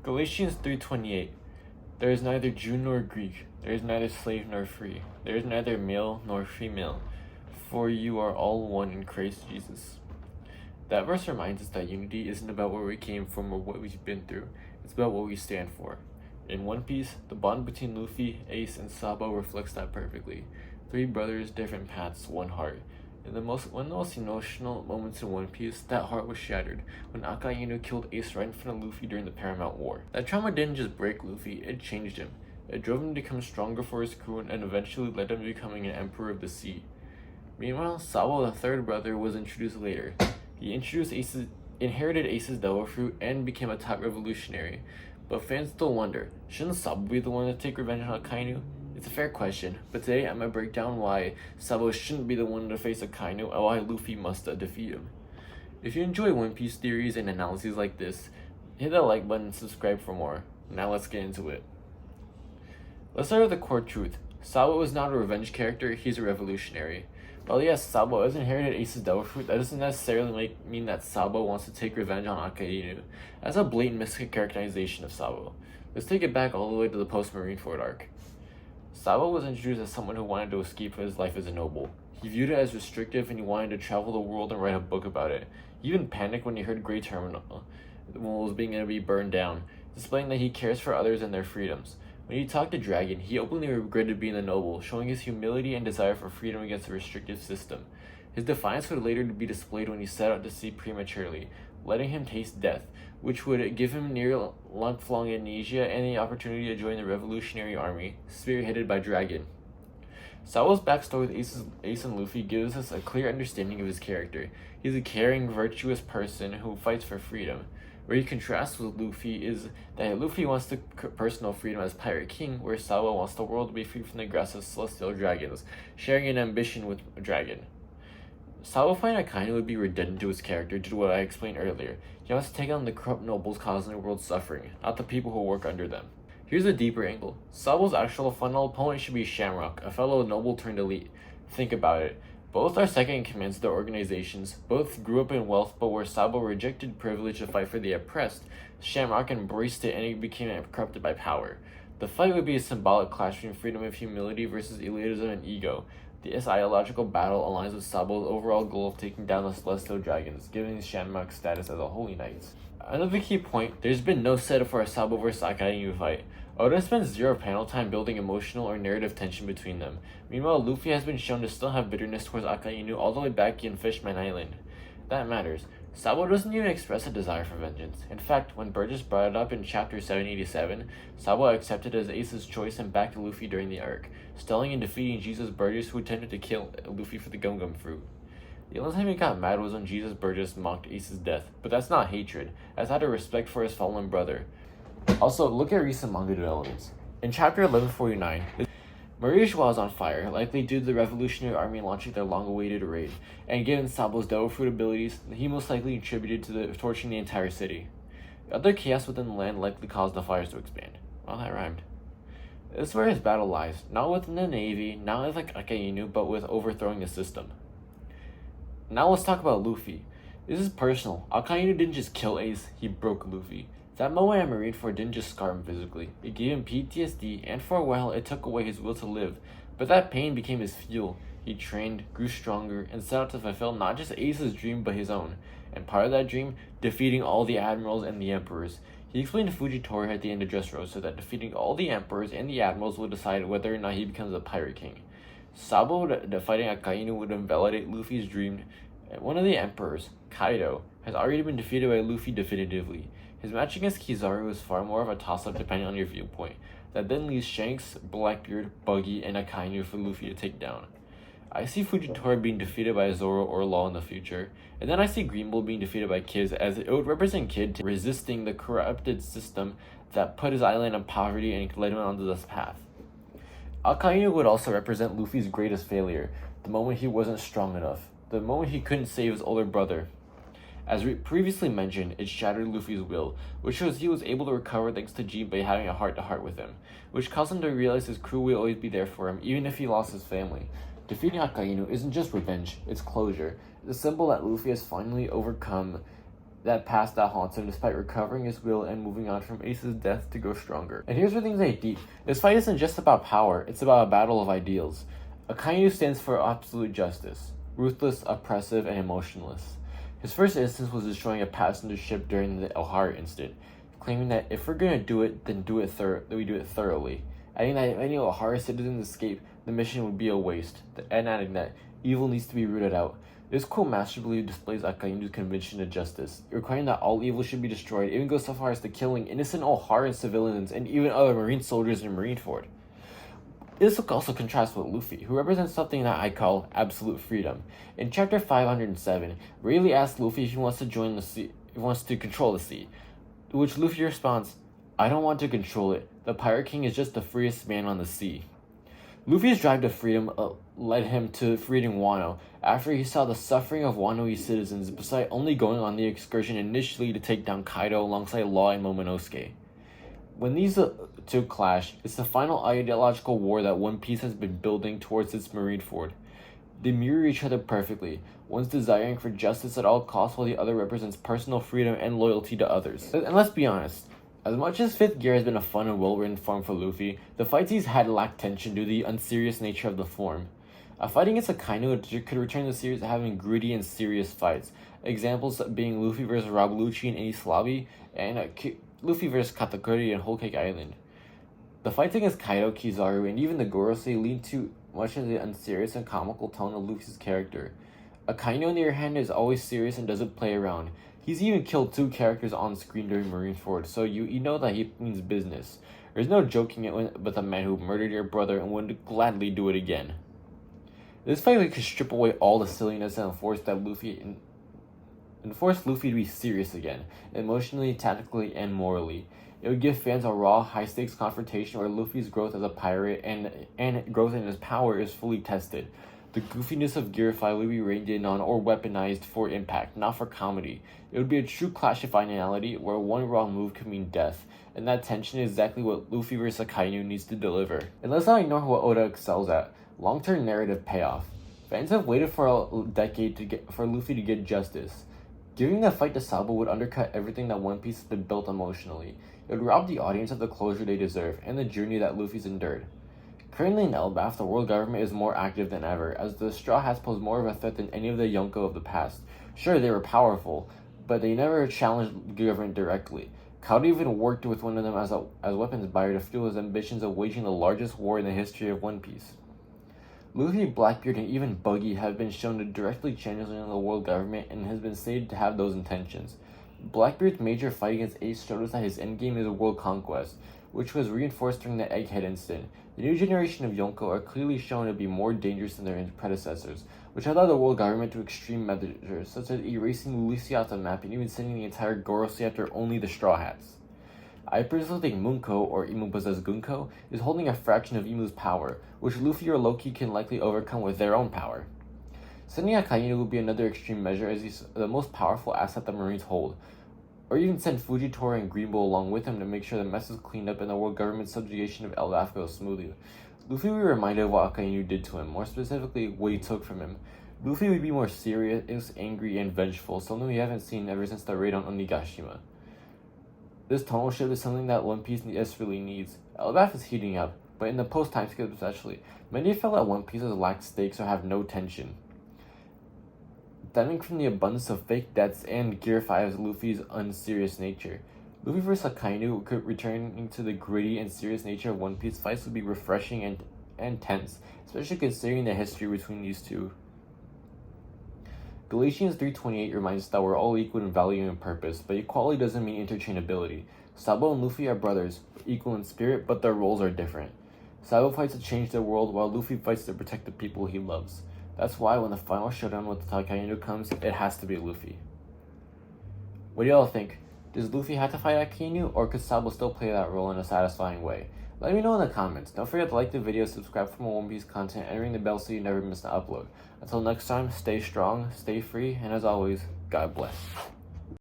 Galatians 3:28. There is neither Jew nor Greek, there is neither slave nor free, there is neither male nor female, for you are all one in Christ Jesus. That verse reminds us that unity isn't about where we came from or what we've been through, it's about what we stand for. In One Piece, the bond between Luffy, Ace, and Sabo reflects that perfectly. Three brothers, different paths, one heart. One of the most emotional moments in One Piece, that heart was shattered when Akainu killed Ace right in front of Luffy during the Paramount War. That trauma didn't just break Luffy, it changed him. It drove him to become stronger for his crew and eventually led him to becoming an Emperor of the Sea. Meanwhile, Sabo, the third brother, was introduced later. He inherited Ace's Devil Fruit and became a top revolutionary. But fans still wonder, shouldn't Sabo be the one to take revenge on Akainu? It's a fair question, but today I'm going to break down why Sabo shouldn't be the one to face Akainu and why Luffy must defeat him. If you enjoy One Piece theories and analyses like this, hit that like button and subscribe for more. Now let's get into it. Let's start with the core truth. Sabo is not a revenge character, he's a revolutionary. While yes, Sabo has inherited Ace's Devil Fruit, that doesn't necessarily mean that Sabo wants to take revenge on Akainu. That's a blatant mischaracterization of Sabo. Let's take it back all the way to the post-Marineford arc. Sabo was introduced as someone who wanted to escape from his life as a noble. He viewed it as restrictive and he wanted to travel the world and write a book about it. He even panicked when he heard Grey Terminal was being to be burned down, displaying that he cares for others and their freedoms. When he talked to Dragon, he openly regretted being a noble, showing his humility and desire for freedom against a restrictive system. His defiance would later be displayed when he set out to sea prematurely, letting him taste death, which would give him near lifelong amnesia and the opportunity to join the Revolutionary Army, spearheaded by Dragon. Sabo's backstory with Ace and Luffy gives us a clear understanding of his character. He's a caring, virtuous person who fights for freedom. Where he contrasts with Luffy is that Luffy wants the personal freedom as Pirate King, where Sabo wants the world to be free from the grasp of celestial dragons, sharing an ambition with Dragon. Sabo fighting Akainu would be redundant to his character due to what I explained earlier. He wants to take on the corrupt nobles causing the world suffering, not the people who work under them. Here's a deeper angle. Sabo's actual final opponent should be Shamrock, a fellow noble turned elite. Think about it. Both are second in command to their organizations. Both grew up in wealth, but where Sabo rejected privilege to fight for the oppressed, Shamrock embraced it and he became corrupted by power. The fight would be a symbolic clash between freedom of humility versus elitism and ego. This ideological battle aligns with Sabo's overall goal of taking down the celestial dragons, giving Shamrock status as a holy knight. Another key point, there's been no setup for a Sabo vs Akainu fight. Oda spends zero panel time building emotional or narrative tension between them. Meanwhile, Luffy has been shown to still have bitterness towards Akainu all the way back in Fishman Island. That matters. Sabo doesn't even express a desire for vengeance. In fact, when Burgess brought it up in chapter 787, Sabo accepted as Ace's choice and backed Luffy during the arc, stalling and defeating Jesus Burgess, who attempted to kill Luffy for the Gum Gum Fruit. The only time he got mad was when Jesus Burgess mocked Ace's death, but that's not hatred, that's out of respect for his fallen brother. Also, look at recent manga developments. In chapter 1149, Maria Joie is on fire, likely due to the Revolutionary Army launching their long-awaited raid, and given Sabo's Devil Fruit abilities, he most likely contributed to the torching the entire city. The other chaos within the land likely caused the fires to expand. Well, that rhymed. This is where his battle lies, not within the Navy, not with like Akainu, but with overthrowing the system. Now let's talk about Luffy. This is personal. Akainu didn't just kill Ace, he broke Luffy. That moment at Marineford didn't just scar him physically, it gave him PTSD, and for a while it took away his will to live. But that pain became his fuel. He trained, grew stronger, and set out to fulfill not just Ace's dream but his own. And part of that dream, defeating all the admirals and the emperors. He explained to Fujitora at the end of Dressrosa that defeating all the emperors and the admirals would decide whether or not he becomes a pirate king. Sabo fighting Akainu would invalidate Luffy's dream. One of the emperors, Kaido, has already been defeated by Luffy definitively. His match against Kizaru is far more of a toss-up depending on your viewpoint. That then leaves Shanks, Blackbeard, Buggy, and Akainu for Luffy to take down. I see Fujitora being defeated by Zoro or Law in the future, and then I see Green Bull being defeated by Kid, as it would represent Kid resisting the corrupted system that put his island in poverty and led him onto this path. Akainu would also represent Luffy's greatest failure, the moment he wasn't strong enough, the moment he couldn't save his older brother. As previously mentioned, it shattered Luffy's will, which shows he was able to recover thanks to Jinbei having a heart-to-heart with him, which caused him to realize his crew will always be there for him, even if he lost his family. Defeating Akainu isn't just revenge, it's closure. It's a symbol that Luffy has finally overcome that past that haunts him despite recovering his will and moving on from Ace's death to grow stronger. And here's where things get deep. This fight isn't just about power, it's about a battle of ideals. Akainu stands for absolute justice, ruthless, oppressive, and emotionless. His first instance was destroying a passenger ship during the Ohara incident, claiming that if we're gonna do it, then we do it thoroughly. Adding that if any Ohara citizens escape, the mission would be a waste, and adding that evil needs to be rooted out. This quote masterfully displays Akainu's conviction to justice, requiring that all evil should be destroyed, even goes so far as to killing innocent Oharan civilians and even other Marine soldiers in Marineford. This also contrasts with Luffy, who represents something that I call absolute freedom. In chapter 507, Rayleigh asks Luffy if he wants to join the sea, if he wants to control the sea, to which Luffy responds, "I don't want to control it. The Pirate King is just the freest man on the sea." Luffy's drive to freedom led him to freeing Wano after he saw the suffering of Wanoese citizens, besides only going on the excursion initially to take down Kaido alongside Law and Momonosuke. When these two clash, it's the final ideological war that One Piece has been building towards its Marineford. They mirror each other perfectly, one's desiring for justice at all costs while the other represents personal freedom and loyalty to others. And let's be honest, as much as Fifth Gear has been a fun and well-written form for Luffy, the fights he's had lack tension due to the unserious nature of the form. A fight against Akainu could return the series to having gritty and serious fights, examples being Luffy vs. Rob Lucci and Enies Lobby, and Luffy vs. Katakuri and Whole Cake Island. The fights against Kaido, Kizaru, and even the Gorosei lead to much of the unserious and comical tone of Luffy's character. Akainu, on the other hand, is always serious and doesn't play around. He's even killed 2 characters on screen during Marineford, so you know that he means business. There's no joking it with a man who murdered your brother and would gladly do it again. This fight could strip away all the silliness and force Luffy to be serious again, emotionally, tactically, and morally. It would give fans a raw, high-stakes confrontation where Luffy's growth as a pirate and growth in his power is fully tested. The goofiness of Gear 5 would be reined in on or weaponized for impact, not for comedy. It would be a true clash of finality where one wrong move could mean death, and that tension is exactly what Luffy vs. Akainu needs to deliver. And let's not ignore what Oda excels at: long-term narrative payoff. Fans have waited for a decade for Luffy to get justice. Giving the fight to Sabo would undercut everything that One Piece has been built emotionally. It would rob the audience of the closure they deserve and the journey that Luffy's endured. Currently in Elbaf, the world government is more active than ever, as the Straw Hats pose more of a threat than any of the Yonko of the past. Sure, they were powerful, but they never challenged the government directly. Kaido even worked with one of them as weapons buyer to fuel his ambitions of waging the largest war in the history of One Piece. Luffy, Blackbeard, and even Buggy have been shown to directly challenge the world government and has been stated to have those intentions. Blackbeard's major fight against Ace showed us that his endgame is world conquest, which was reinforced during the Egghead incident. The new generation of Yonko are clearly shown to be more dangerous than their predecessors, which allowed the world government to extreme measures, such as erasing Lucy off the map and even sending the entire Gorosei after only the Straw Hats. I personally think Munko, or Imu possessed Gunko, is holding a fraction of Imu's power, which Luffy or Loki can likely overcome with their own power. Sending Akainu would be another extreme measure, as he's the most powerful asset the Marines hold. Or even send Fujitora and Greenbow along with him to make sure the mess is cleaned up and the world government's subjugation of Elbaf goes smoothly. Luffy would be reminded of what Akainu did to him, more specifically, what he took from him. Luffy would be more serious, angry, and vengeful, something we haven't seen ever since the raid on Onigashima. This tonal shift is something that One Piece desperately needs. Elbaf is heating up, but in the post-time skip especially, many felt that One Piece has lacked stakes or have no tension. Stemming from the abundance of fake deaths and Gear 5's Luffy's unserious nature. Luffy vs. Akainu could returning to the gritty and serious nature of One Piece fights would be refreshing and tense, especially considering the history between these two. Galatians 3:28 reminds us that we're all equal in value and purpose, but equality doesn't mean interchangeability. Sabo and Luffy are brothers, equal in spirit, but their roles are different. Sabo fights to change the world, while Luffy fights to protect the people he loves. That's why when the final showdown with Akainu comes, it has to be Luffy. What do y'all think? Does Luffy have to fight Akainu, or could Sabo still play that role in a satisfying way? Let me know in the comments. Don't forget to like the video, subscribe for more One Piece content, and ring the bell so you never miss an upload. Until next time, stay strong, stay free, and as always, God bless.